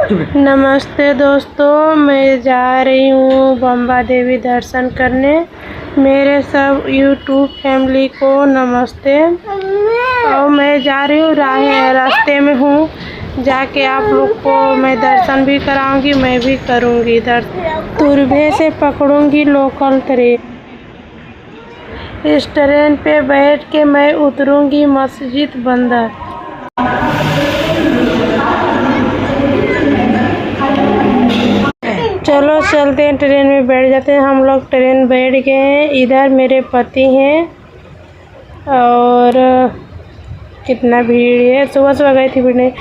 नमस्ते दोस्तों, मैं जा रही हूँ बंबा देवी दर्शन करने। मेरे सब यूट्यूब फैमिली को नमस्ते। और मैं जा रही हूँ, रास्ते में हूँ। जाके आप लोग को मैं दर्शन भी कराऊंगी, मैं भी करूँगी दर्शन। तुरभे से पकड़ूंगी लोकल ट्रेन। इस ट्रेन पे बैठ के मैं उतरूंगी मस्जिद बंदर। चलो चलते हैं, ट्रेन में बैठ जाते हैं। हम लोग ट्रेन बैठ गए हैं। इधर मेरे पति हैं और कितना भीड़ है। सुबह सुबह गई थी भीड़।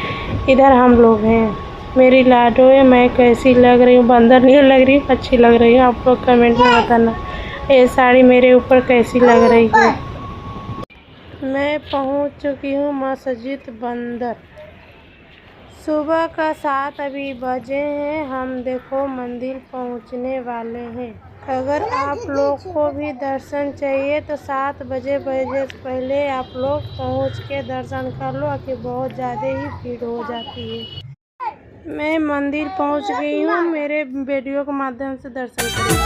इधर हम लोग हैं। मेरी लाडो है। मैं कैसी लग रही हूँ? बंदर नहीं लग रही, अच्छी लग रही है। आप लोग कमेंट में बताना ये साड़ी मेरे ऊपर कैसी लग रही है। मैं पहुँच चुकी हूँ मस्जिद बंदर। सुबह का 7 अभी बजे हैं। हम देखो मंदिर पहुंचने वाले हैं। अगर आप लोग को भी दर्शन चाहिए तो 7 बजे से पहले आप लोग पहुंच के दर्शन कर लो, कि बहुत ज़्यादा ही भीड़ हो जाती है। मैं मंदिर पहुंच गई हूँ। मेरे वीडियो के माध्यम से दर्शन करें।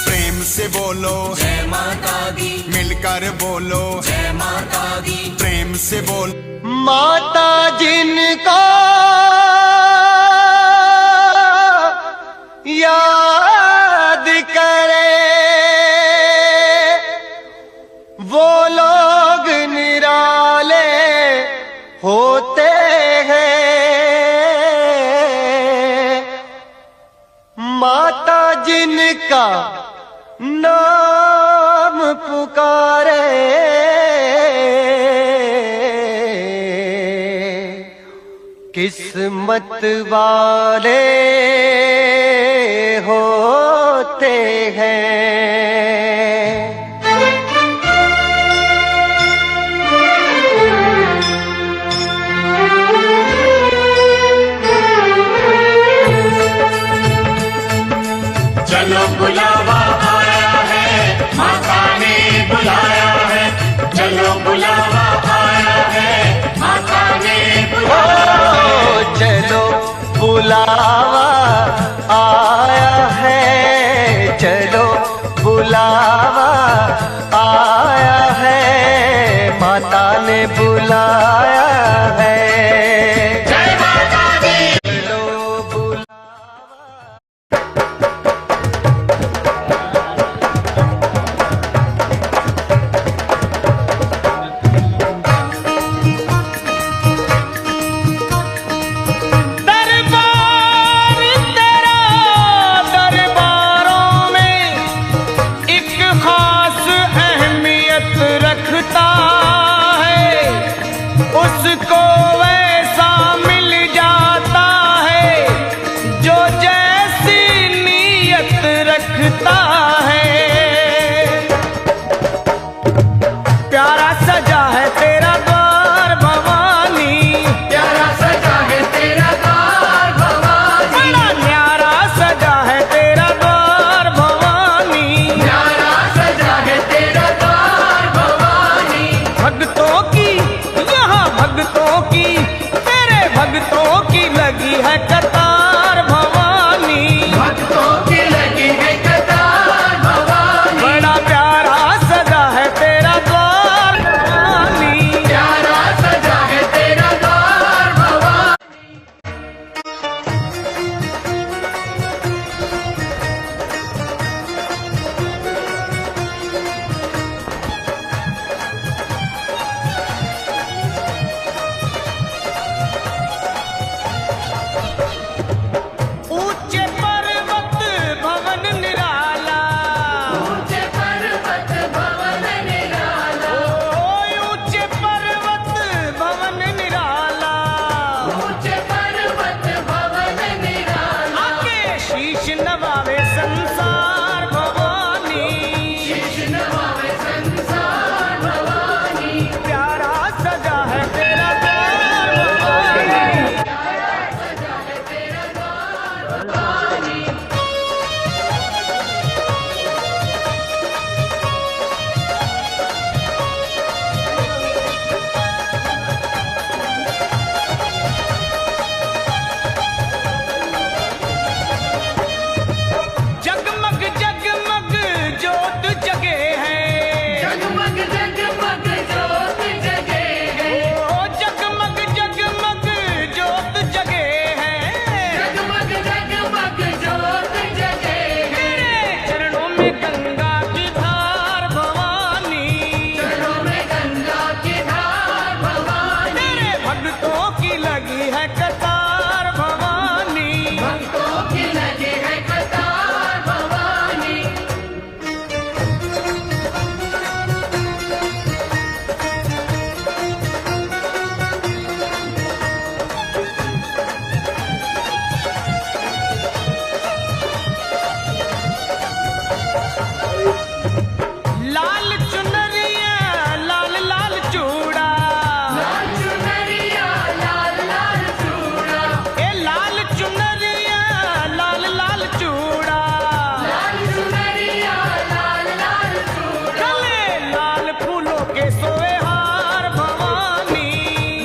प्रेम से बोलो जय माता दी, मिलकर बोलो जय माता दी। प्रेम से बोल माता जिनका याद करे, वो लोग निराले होते हैं। माता जिनका नाम पुकारे, किस्मत वाले होते हैं। चलो बुलावा आया है, माता ने बुलाया है। चलो बुलावा आया है, माता ने बुलाया है। चलो बुलावा आया है, चलो बुलावा आया है, माता ने बुलाया है। जय माता दी। चलो बुलावा। उसको वैसा मिल जाता है जो जैसी नीयत रखता है। प्यारा सजा है तेरा द्वार भवानी, प्यारा सजा है तेरा द्वार भवानी। बड़ा न्यारा सजा है तेरा द्वार भवानी, न्यारा सजा है तेरा द्वार भवानी। भक्तों की भक्तों की, तेरे भक्तों की लगी है कतार भवानी, भक्तों की लगी है कतार भवानी। बड़ा प्यारा सजा है तेरा द्वार भवानी, प्यारा सजा है तेरा द्वार भवानी। है कतार भवानी, भक्तों की लगी है कतार भवानी। लाल चुनरिया लाल लाल चूड़ा, लाल चुनरिया लाल लाल चूड़ा, ए लाल चुनरिया लाल लाल चूड़ा, लाल चुनरिया लाल लाल चूड़ा, गले लाल फूलों के सोए हार भवानी,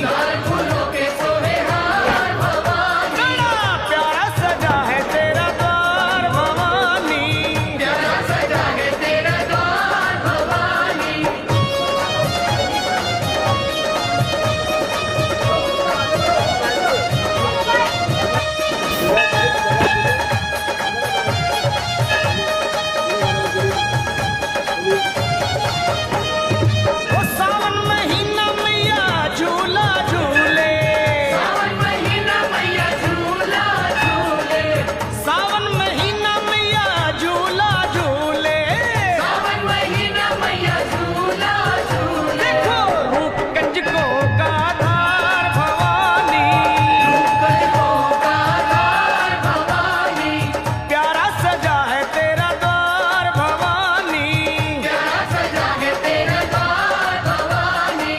लाल फूलों के सोहे हार भवानी। बड़ा प्यारा सजा है तेरा द्वार भवानी, प्यारा सजा है तेरा द्वार भवानी। ओ सावन महीना मैया झूला झूले, सावन महीना मैया झूला झूले, सावन महीना मैया झूला झूले, सावन महीना मैया झूला झूले। देखो रूप कंजकों का धार भवानी, कंजकों का द्वार भवानी, प्यारा सजा है तेरा द्वार भवानी, प्यारा सजा है तेरा द्वार भवानी।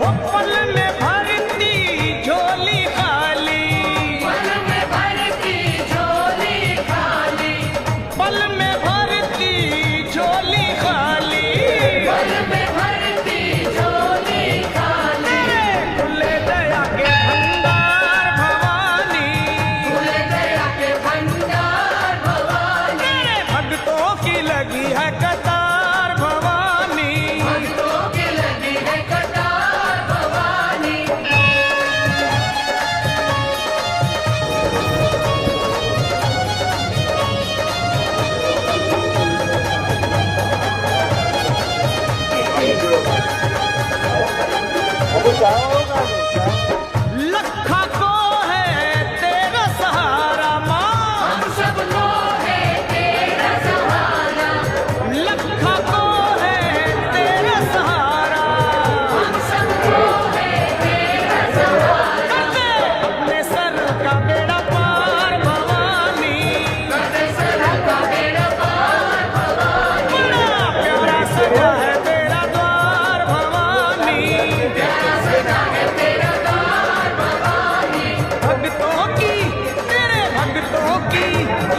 वो पल में भरती झोली खाली, पल में भरती झोली खाली, पल में भरती झोली खाली, पल में भरती झोली खाली। तेरे खुले दया के भंडार भवानी, भूल गया के भंडार भवानी, तेरे भक्तों की लगी है कतार भवानी, भक्तों की लगी है कतार भवानी। लखा को है तेरा सहारा माँ, हम सबको है तेरा सहारा, लखा को है तेरा सहारा, हम सबको है तेरा सहारा। अपने सर का बेड़ा पार भवानी, करते सर का बेड़ा पार भवानी, बड़ा प्यारा सजा है तेरा द्वार भवानी, प्यारा सजा है तेरा द्वार भवानी। भक्तों की तेरे भक्तों की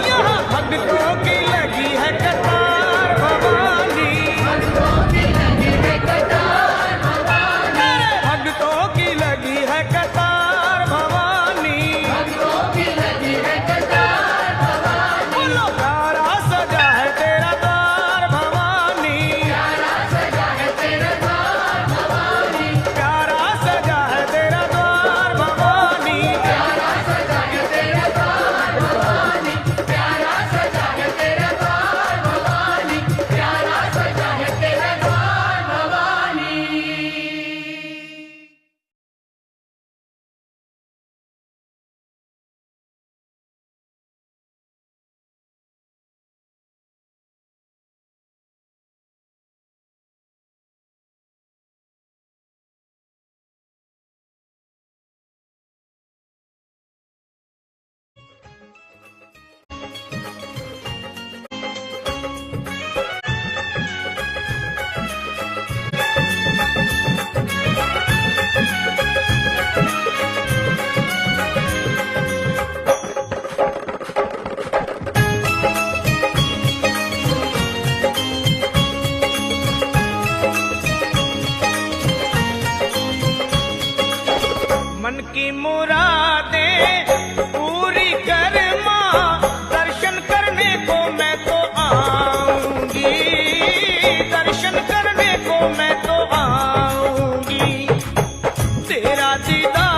यहाँ भक्तों की लगी है कतार भवानी, भक्तों की लगी है कतार भवानी, तेरे भक्तों की लगी है कतार भवानी, भक्तों की लगी है कतार भवानी। बोलो प्यारा सजा है तेरा द्वार भवानी, प्यारा सजा है तेरा द्वार भवानी, प्यारा सजा है तेरा द्वार भवानी, प्यारा सजा है तेरा द्वार भवानी, प्यारा सजा है तेरा द्वार भवानी, प्यारा सजा है तेरा द्वार भवानी। मन की मुरादें पूरी कर माँ, दर्शन करने को मैं तो आऊंगी, दर्शन करने को मैं तो आऊंगी। तेरा दीदार